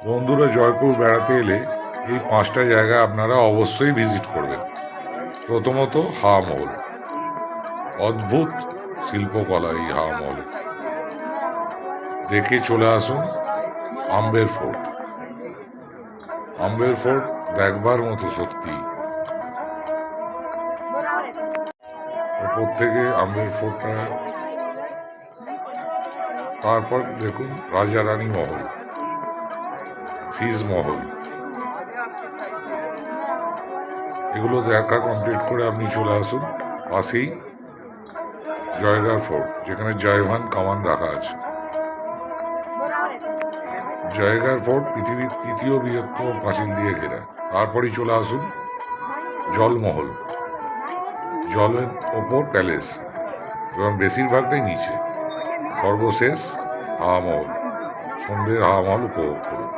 বন্ধুরা, জয়পুর বেড়াতে এলে এই 5টা জায়গা আপনারা অবশ্যই ভিজিট করবেন। প্রথমত হাওয়া মহল, অদ্ভুত শিল্পকলা এই হাওয়া মহলে। দেখে চলে আসুন আম্বের ফোর্ট। আম্বের ফোর্ট দেখবার মতো সত্যি। ওপর থেকে আম্বের ফোর্টটা, তারপর দেখুন রাজা রানী মহল, শীষ মহল। এগুলো দেখা কমপ্লিট করে আপনি চলে আসুন পাশেই জয়গড় ফোর্ট, যেখানে জয়ভান কামান রাখা আছে। জয়গড় ফোর্ট পৃথিবীর তৃতীয় বৃহত্তম পাঁচিল দিয়ে ঘেরা। তারপরেই চলে আসুন জলমহল, জলের ওপর প্যালেস এবং বেশিরভাগটাই নিচে। সর্বশেষ হাওয়া মহল, সন্ধ্যের হাওয়া মহল উপভোগ করুন।